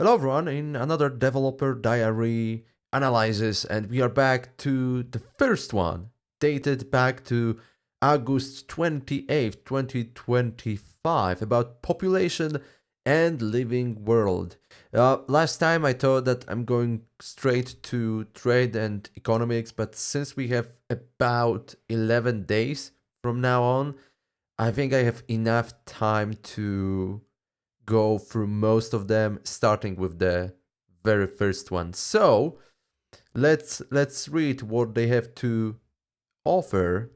Hello everyone, in another developer diary analysis, and we are back to the first one, dated back to August 28th, 2025, about population and living world. Last time I thought that I'm going straight to trade and economics, but since we have about 11 days from now on, I think I have enough time to go through most of them, starting with the very first one. So let's read what they have to offer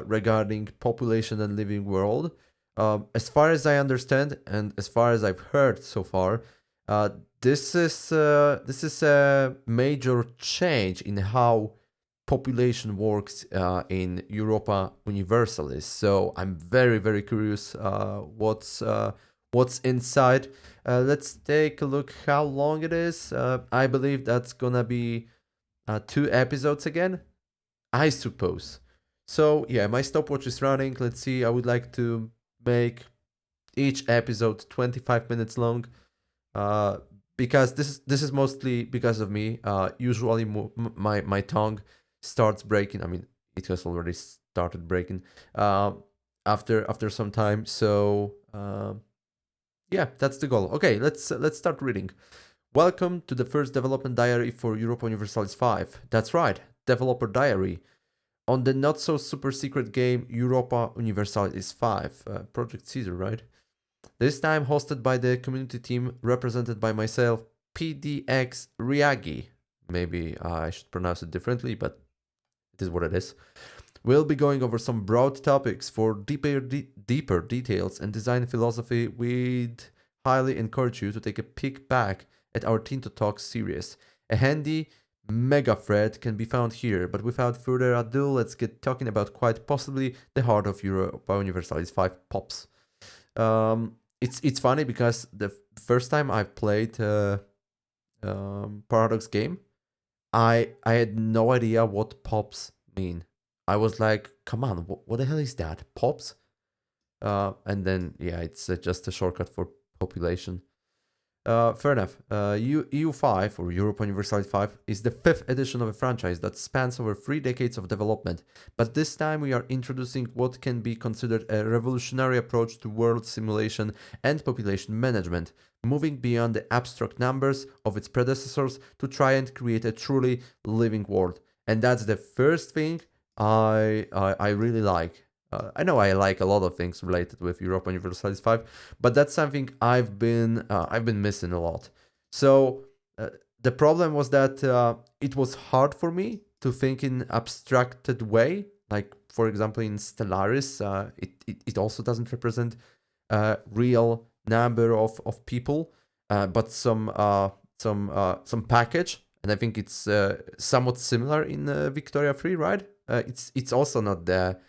regarding population and living world. As far as I understand, and as far as I've heard so far, uh, this is a major change in how population works in Europa Universalis. So I'm very curious what's inside. Let's take a look how long it is. I believe that's gonna be 2 episodes again, I suppose. So yeah, my stopwatch is running. Let's see. I would like to make each episode 25 minutes long. Uh, because this is mostly because of me. Usually my tongue starts breaking. I mean, it has already started breaking. After some time. So yeah, that's the goal. Okay, let's start reading. Welcome to the first development diary for Europa Universalis 5. That's right, developer diary. On the not so super secret game Europa Universalis 5, Project Caesar, right? This time hosted by the community team represented by myself, PDX Riagi. Maybe I should pronounce it differently, but it is what it is. We'll be going over some broad topics for deeper details and design philosophy. We'd highly encourage you to take a peek back at our Teen to Talk series. A handy mega thread can be found here, but without further ado, let's get talking about quite possibly the heart of Europa Universalis 5 pops. It's funny because the first time I played Paradox game, I had no idea what pops mean. I was like, come on, what the hell is that? Pops? And then yeah, it's just a shortcut for population. Fair enough. EU5 or Europa Universalis 5 is the fifth edition of a franchise that spans over 3 decades of development. But this time we are introducing what can be considered a revolutionary approach to world simulation and population management, moving beyond the abstract numbers of its predecessors to try and create a truly living world. And that's the first thing I really like. I know I like a lot of things related with Europa Universalis 5, but that's something I've been missing a lot. So the problem was that it was hard for me to think in abstracted way. Like for example, in Stellaris, it also doesn't represent a real number of people, but some package. And I think it's somewhat similar in Victoria 3, right? It's also not the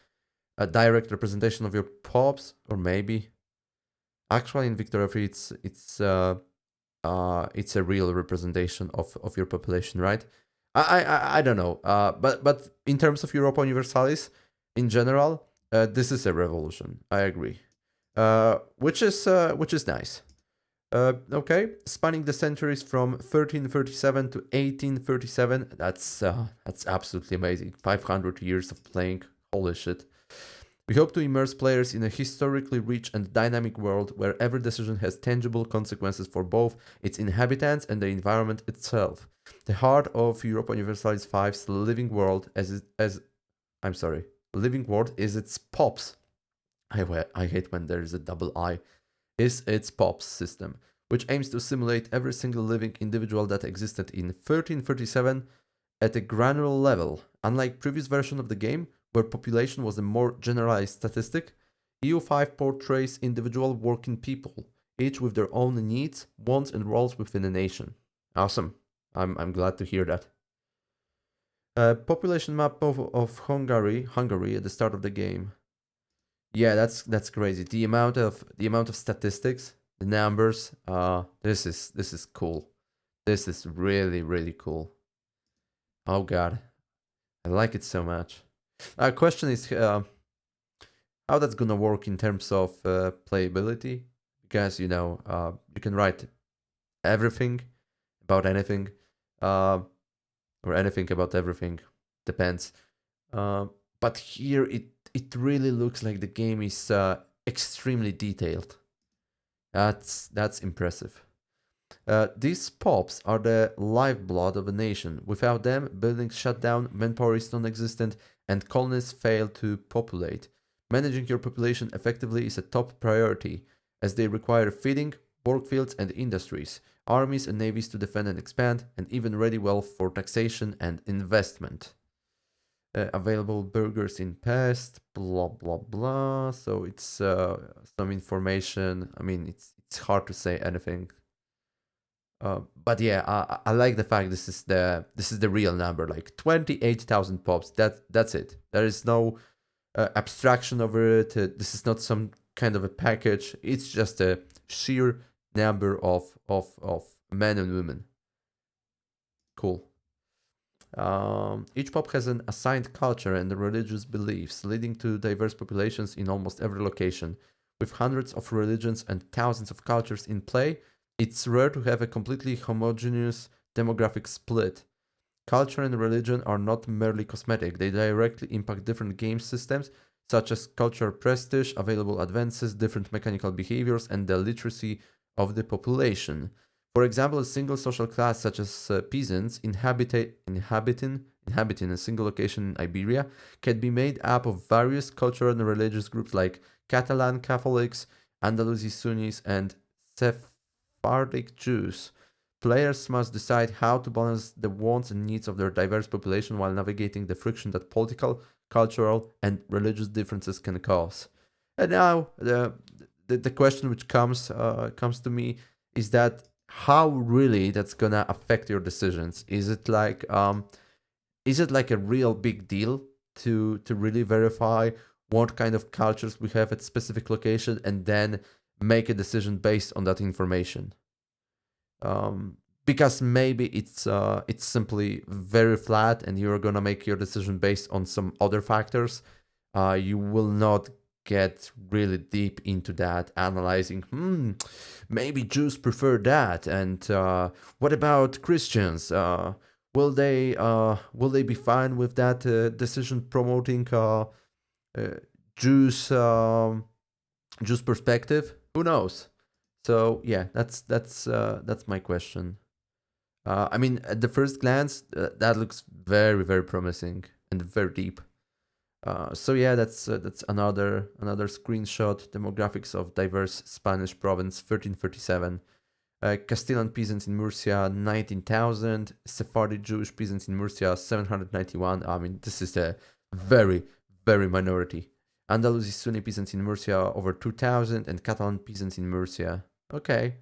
a direct representation of your pops, or maybe actually in Victoria 3 it's a real representation of your population, right? I don't know, but in terms of Europa Universalis in general, this is a revolution. I agree, which is nice. Okay, spanning the centuries from 1337 to 1837. That's absolutely amazing. 500 years of playing. Holy shit. We hope to immerse players in a historically rich and dynamic world where every decision has tangible consequences for both its inhabitants and the environment itself. The heart of Europa Universalis 5's living world I'm sorry, living world is its pops. I hate when there is a double I. Is its pops system, which aims to simulate every single living individual that existed in 1337 at a granular level. Unlike previous version of the game, where population was a more generalized statistic, EU5 portrays individual working people, each with their own needs, wants, and roles within a nation. Awesome. I'm glad to hear that. Population map of Hungary at the start of the game. Yeah, that's crazy. The amount of statistics, the numbers. This is cool. This is really cool. Oh god, I like it so much. Question is how that's gonna work in terms of playability, because you can write everything about anything, uh, or anything about everything, depends. Uh, but here it really looks like the game is extremely detailed. That's impressive. These pops are the lifeblood of a nation. Without them, buildings shut down, manpower is non existent, and colonies fail to populate. Managing your population effectively is a top priority, as they require feeding, workfields, and industries, armies and navies to defend and expand, and even ready wealth for taxation and investment. Available burgers in past, blah blah blah. So it's some information. I mean, it's hard to say anything, but yeah, I like the fact this is the real number, like 28,000 pops. That's it. There is no abstraction over it. This is not some kind of a package. It's just a sheer number of men and women. Cool. Each pop has an assigned culture and religious beliefs, leading to diverse populations in almost every location. With hundreds of religions and thousands of cultures in play, it's rare to have a completely homogeneous demographic split. Culture and religion are not merely cosmetic, they directly impact different game systems, such as cultural prestige, available advances, different mechanical behaviors, and the literacy of the population. For example, a single social class such as peasants inhabiting a single location in Iberia can be made up of various cultural and religious groups like Catalan Catholics, Andalusi Sunnis, and Sephardic Jews. Players must decide how to balance the wants and needs of their diverse population while navigating the friction that political, cultural, and religious differences can cause. And now the question which comes to me is that how really that's gonna affect your decisions? Is it like a real big deal to really verify what kind of cultures we have at specific location and then make a decision based on that information? Because maybe it's simply very flat and you're gonna make your decision based on some other factors. You will not get really deep into that, analyzing. Maybe Jews prefer that, and what about Christians? Will they be fine with that decision promoting uh, Jews Jews perspective? Who knows? So yeah, that's my question. I mean, at the first glance, that looks very very promising and very deep. So yeah, that's another screenshot. Demographics of diverse Spanish province 1337. Castilian peasants in Murcia 19,000. Sephardic Jewish peasants in Murcia 791. I mean, this is a very very minority. Andalusi Sunni peasants in Murcia over 2,000, and Catalan peasants in Murcia. Okay.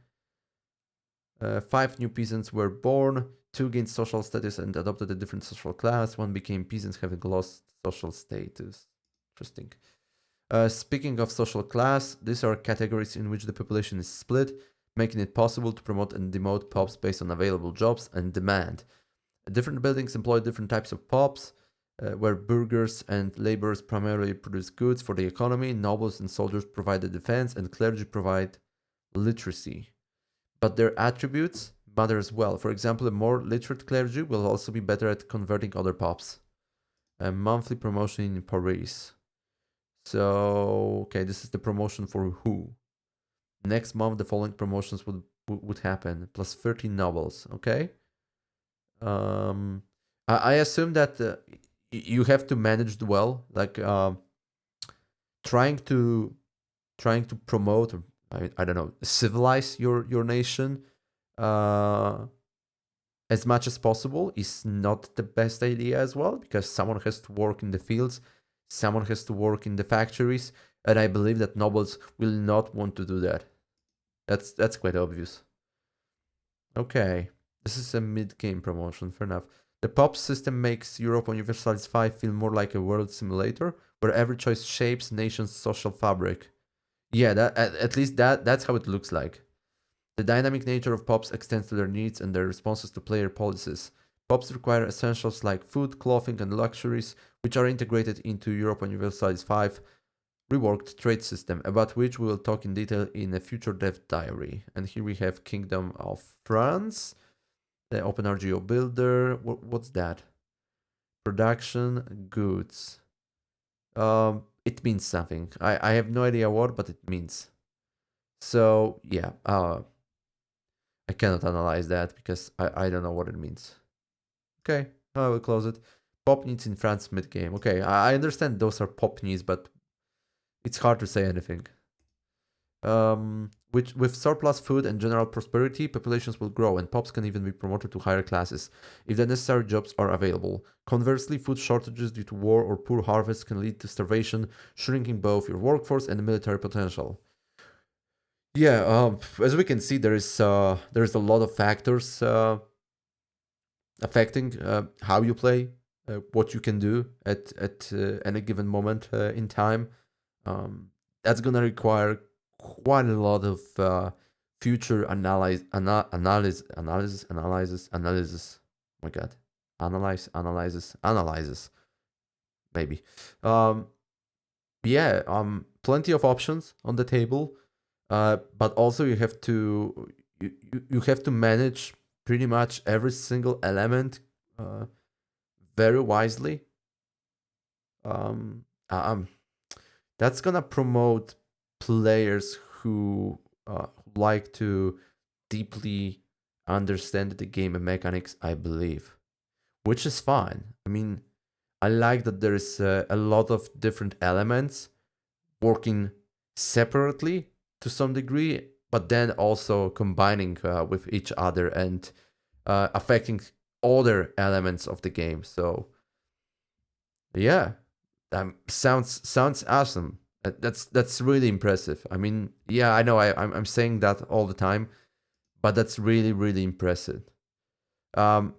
Five new peasants were born. Two gained social status and adopted a different social class. One became peasants having lost social status. Interesting. Speaking of social class, these are categories in which the population is split, making it possible to promote and demote pops based on available jobs and demand. Different buildings employ different types of pops, where burghers and laborers primarily produce goods for the economy, nobles and soldiers provide the defense, and clergy provide literacy. But their attributes matter as well. For example, a more literate clergy will also be better at converting other pops. A monthly promotion in Paris. So, okay, this is the promotion for who? Next month, the following promotions would happen. Plus 13 nobles, okay? Um, I assume that you have to manage well, like trying to trying to promote, or I don't know, civilize your nation uh, as much as possible is not the best idea as well, because someone has to work in the fields, someone has to work in the factories, and I believe that nobles will not want to do that. That's quite obvious. Okay, this is a mid-game promotion, fair enough. The POP system makes Europa Universalis 5 feel more like a world simulator, where every choice shapes a nation's social fabric. Yeah, that at least that's how it looks like. The dynamic nature of POPs extends to their needs and their responses to player policies. POPs require essentials like food, clothing, and luxuries, which are integrated into Europa Universalis 5. reworked trade system, about which we will talk in detail in a future dev diary. And here we have Kingdom of France, the OpenRGO builder. What's that? Production goods. It means something. I have no idea what, but it means. So yeah, I cannot analyze that because I don't know what it means. Okay, I will close it. Pop needs in France mid game. Okay, I understand those are pop needs, but it's hard to say anything. Which with surplus food and general prosperity, populations will grow, and pops can even be promoted to higher classes if the necessary jobs are available. Conversely, food shortages due to war or poor harvests can lead to starvation, shrinking both your workforce and military potential. Yeah, as we can see, there is a lot of factors affecting how you play, what you can do at any given moment in time. That's gonna require quite a lot of future analysis. Oh my god, analyzes. Maybe. Um, yeah. Plenty of options on the table, but also you have to manage pretty much every single element uh, very wisely. Um, um, that's gonna promote players who like to deeply understand the game and mechanics, I believe, which is fine. I mean, I like that there is a lot of different elements working separately to some degree, but then also combining with each other and affecting other elements of the game. So yeah, sounds awesome. That's really impressive. I mean, yeah, I know I'm saying that all the time, but that's really impressive. Um,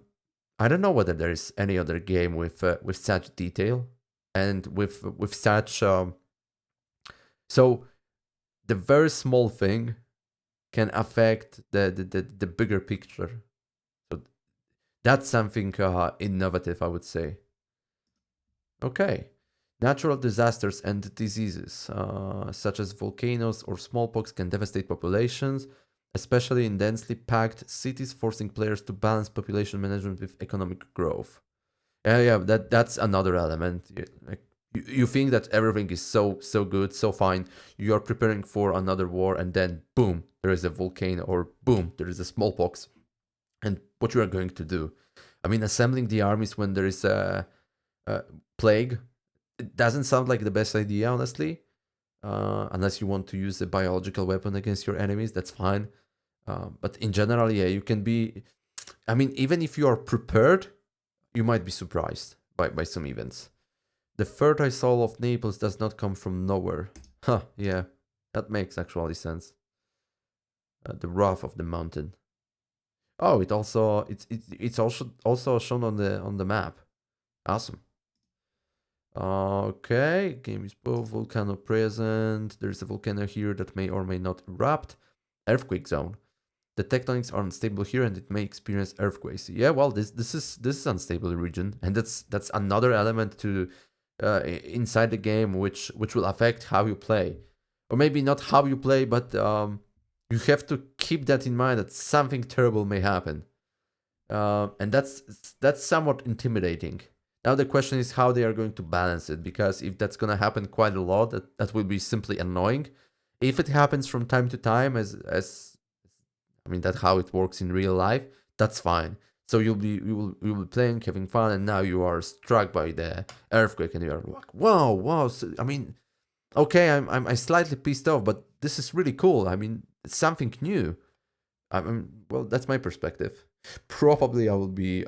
I don't know whether there is any other game with such detail and with such so the very small thing can affect the bigger picture. So that's something innovative, I would say. Okay. Natural disasters and diseases, such as volcanoes or smallpox, can devastate populations, especially in densely packed cities, forcing players to balance population management with economic growth. Yeah, that's another element. Like you think that everything is so good, so fine. You are preparing for another war, and then boom, there is a volcano, or boom, there is a smallpox, and what you are going to do? I mean, assembling the armies when there is a plague, it doesn't sound like the best idea, honestly. Unless you want to use a biological weapon against your enemies, that's fine. But in general, yeah, you can be. I mean, even if you are prepared, you might be surprised by some events. The fertile soil of Naples does not come from nowhere. Huh, yeah, that makes actually sense. The wrath of the mountain. Oh, it's also shown on the map. Awesome. Okay, game is both volcano present. There's a volcano here that may or may not erupt. Earthquake zone. The tectonics are unstable here, and it may experience earthquakes. Yeah, well, this is unstable region, and that's another element to inside the game which will affect how you play, or maybe not how you play, but you have to keep that in mind that something terrible may happen, and that's somewhat intimidating. Now the question is how they are going to balance it, because if that's gonna happen quite a lot, that will be simply annoying. If it happens from time to time, as I mean, that's how it works in real life. That's fine. So you will be playing, having fun, and now you are struck by the earthquake, and you are like, wow, wow. So, I mean, okay, I'm slightly pissed off, but this is really cool. I mean, it's something new. Well, that's my perspective. Probably I will be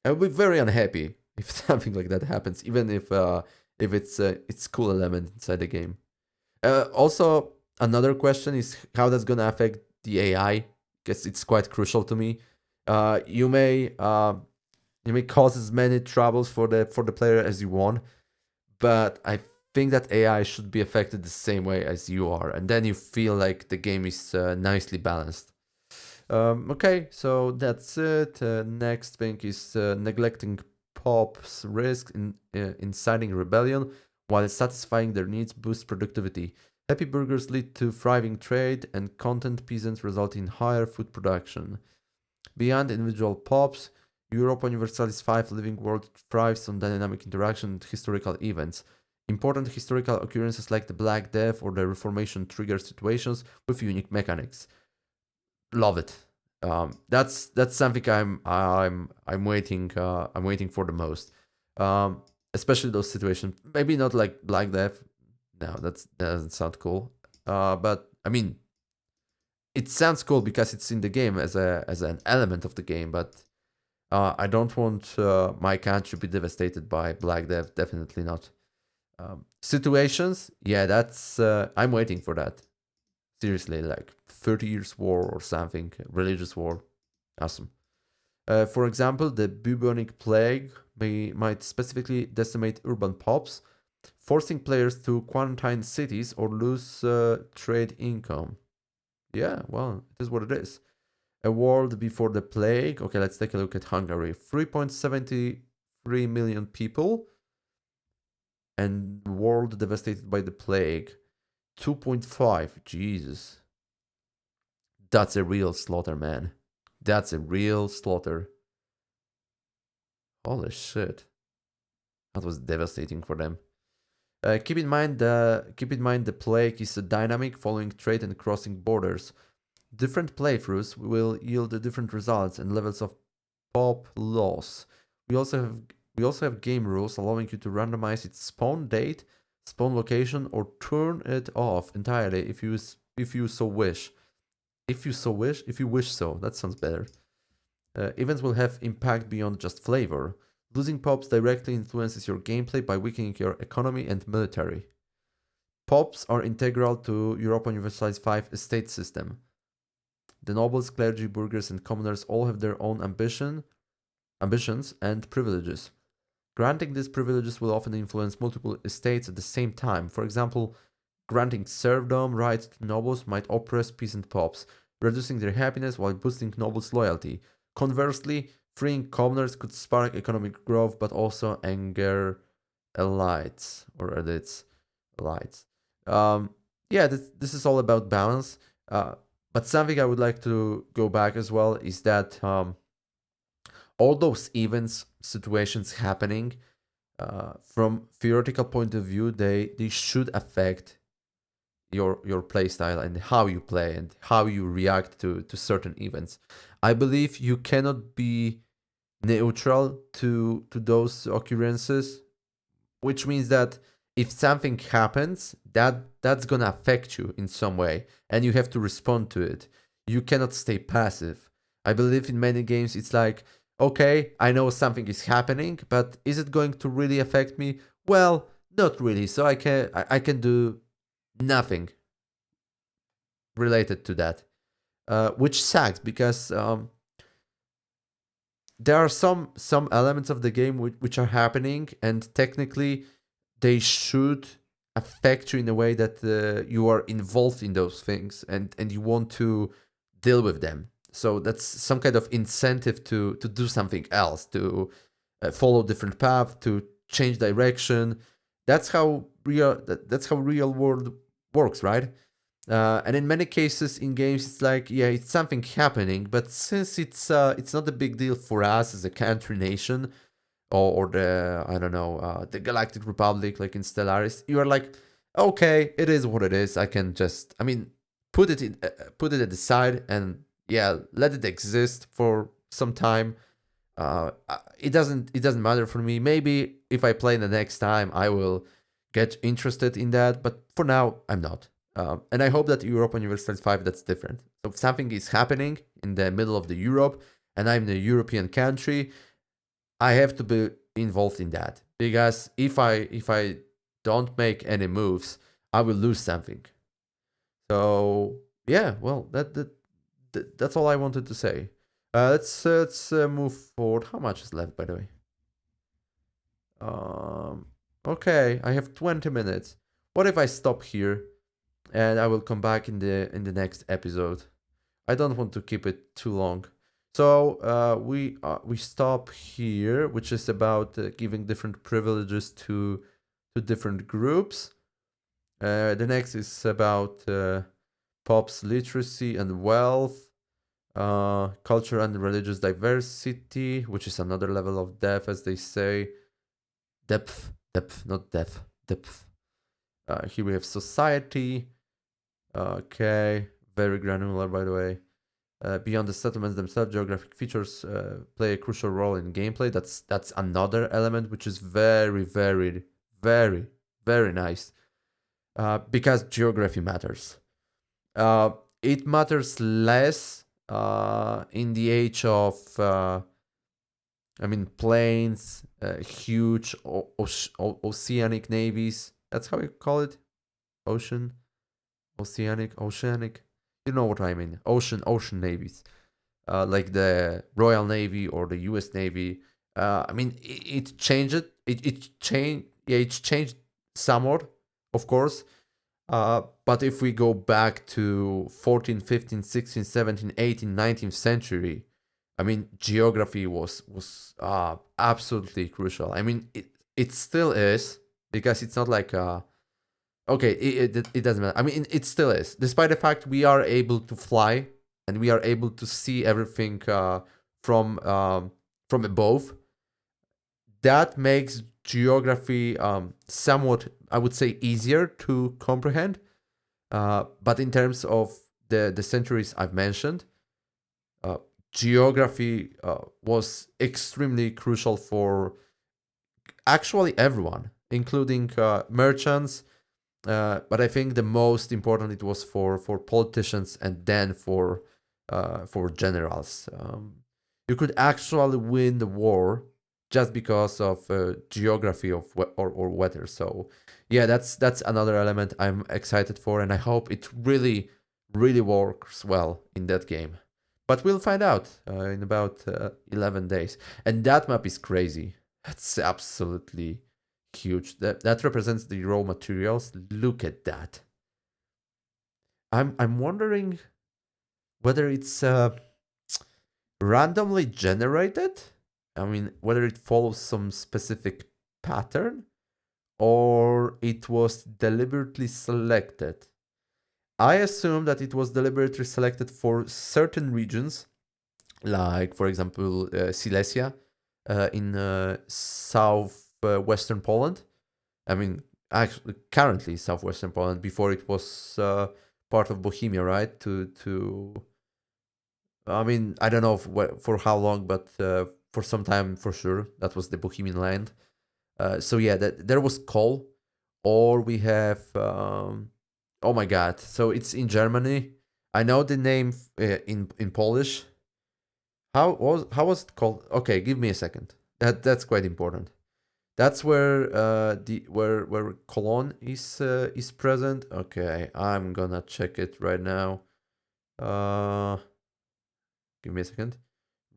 very unhappy if something like that happens, even if it's cool element inside the game. Also, another question is how that's gonna affect the AI, because it's quite crucial to me. You may cause as many troubles for the player as you want, but I think that AI should be affected the same way as you are, and then you feel like the game is nicely balanced. Okay, so that's it. Next thing is neglecting Pop's risk in inciting rebellion. while satisfying their needs boosts productivity. Happy burgers lead to thriving trade, and content peasants result in higher food production. Beyond individual pops, Europa Universalis 5 Living World thrives on dynamic interaction and historical events. Important historical occurrences like the Black Death or the Reformation trigger situations with unique mechanics. Love it. That's something I'm waiting for the most. Especially those situations. Maybe not like Black Death. No, that doesn't sound cool. But I mean, it sounds cool because it's in the game as an element of the game. But I don't want my country to be devastated by Black Death. Definitely not. Situations, yeah, that's I'm waiting for that. Seriously, like 30 years war or something, religious war. Awesome. For example, the bubonic plague might specifically decimate urban pops, forcing players to quarantine cities or lose trade income. Yeah, well, it is what it is. A world before the plague. Okay, let's take a look at Hungary. 3.73 million people, and world devastated by the plague. 2.5. Jesus. That's a real slaughter, man. That's a real slaughter. Holy shit. That was devastating for them. Keep in mind the plague is a dynamic following trade and crossing borders. Different playthroughs will yield different results and levels of pop loss. We also have we also have game rules allowing you to randomize its spawn date, spawn location, or turn it off entirely if you so wish. If you wish so, that sounds better. Events will have impact beyond just flavor. Losing pops directly influences your gameplay by weakening your economy and military. Pops are integral to Europa Universalis 5 estate system. The nobles, clergy, burghers, and commoners all have their own ambitions and privileges. Granting these privileges will often influence multiple estates at the same time. For example, granting serfdom rights to nobles might oppress peasant pops, reducing their happiness while boosting nobles' loyalty. Conversely, freeing commoners could spark economic growth but also anger elites or elites. Elites. Yeah, this is all about balance. But something I would like to go back as well is that all those events, situations happening, from theoretical point of view, they should affect your play style and how you play and how you react to certain events. I believe you cannot be neutral to those occurrences, which means that if something happens, that's gonna affect you in some way, and you have to respond to it. You cannot stay passive. I believe in many games it's like, okay, I know something is happening, but is it going to really affect me? Well, not really. So I can do nothing related to that, which sucks because there are some elements of the game which are happening, and technically they should affect you in a way that you are involved in those things and you want to deal with them. So that's some kind of incentive to do something else, to follow different path, to change direction. That's how real world works, right? And in many cases in games, it's like, yeah, it's something happening, but since it's not a big deal for us as a country nation, or the, I don't know, the Galactic Republic, like in Stellaris, you are like, okay, it is what it is. I can just, I mean, put it at the side, and yeah, let it exist for some time. It doesn't matter for me. Maybe if I play the next time, I will get interested in that, but for now, I'm not. And I hope that Europa Universalis 5 that's different. So if something is happening in the middle of the Europe, and I'm in a European country, I have to be involved in that, because if I don't make any moves, I will lose something. So yeah, well, that's all I wanted to say. Let's move forward. How much is left, by the way? Um, okay, I have 20 minutes. What if I stop here and I will come back in the next episode? I don't want to keep it too long. So we stop here, which is about giving different privileges to to different groups. The next is about pop's literacy and wealth, culture and religious diversity, which is another level of depth, as they say. Depth, not depth, depth. Here we have society. Okay, very granular, by the way. Beyond the settlements themselves, geographic features play a crucial role in gameplay. That's another element which is very, very, very, very nice. Because geography matters. It matters less in the age of, planes, huge oceanic navies. That's how you call it? Oceanic. You know what I mean? Ocean navies. Like the Royal Navy or the U.S. Navy. It changed. It changed. Yeah, it changed somewhat, of course. But if we go back to 14th, 15th, 16th, 17th, 18th, 19th century, geography was absolutely crucial. It still is, because it's not like okay, it doesn't matter. It still is, despite the fact we are able to fly and we are able to see everything from above. That makes geography somewhat, I would say, easier to comprehend. But in terms of the centuries I've mentioned, geography was extremely crucial for actually everyone, including merchants. But I think the most important it was for politicians, and then for generals. You could actually win the war just because of geography of or weather. So yeah, that's another element I'm excited for, and I hope it really really works well in that game. But we'll find out in about 11 days. And that map is crazy. That's absolutely huge. That represents the raw materials. Look at that. I'm wondering whether it's randomly generated. Whether it follows some specific pattern or it was deliberately selected. I assume that it was deliberately selected for certain regions, like, for example, Silesia in southwestern Poland. Actually, currently southwestern Poland. Before it was part of Bohemia, right? I don't know for how long, but for some time for sure, that was the Bohemian land. So yeah, there was coal, or we have. Oh my God! So it's in Germany. I know the name in Polish. How was it called? Okay, give me a second. That's quite important. That's where where Cologne is present. Okay, I'm gonna check it right now. Uh, Give me a second.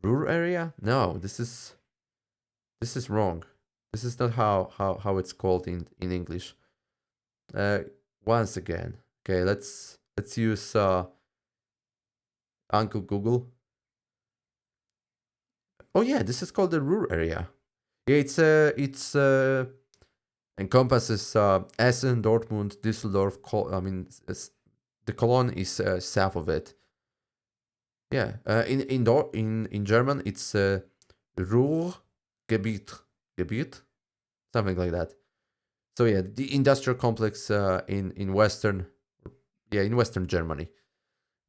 Ruhr area? No, this is wrong. This is not how it's called in English. Uh, Once again. Okay, let's use Uncle Google. Oh yeah, this is called the Ruhr area. Yeah, it's encompasses Essen, Dortmund, Düsseldorf. The Cologne is south of it. Yeah, in German it's Ruhrgebiet, Gebiet, something like that. So yeah, the industrial complex in western, yeah, in western Germany.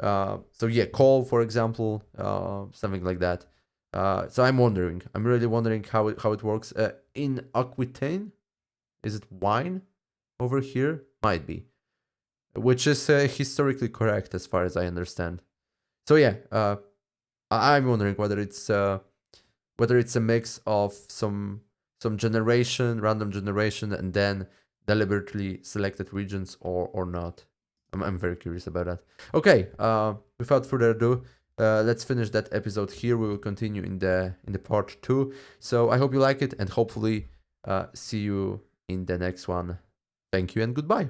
So yeah, coal, for example, something like that. So I'm really wondering how it works. In Aquitaine, is it wine over here? Might be, which is historically correct as far as I understand. So yeah, I'm wondering whether it's a mix of some random generation, and then deliberately selected regions, or not. I'm very curious about that. Okay, without further ado, let's finish that episode here. We will continue in the part 2. So I hope you like it, and hopefully see you in the next one. Thank you and goodbye.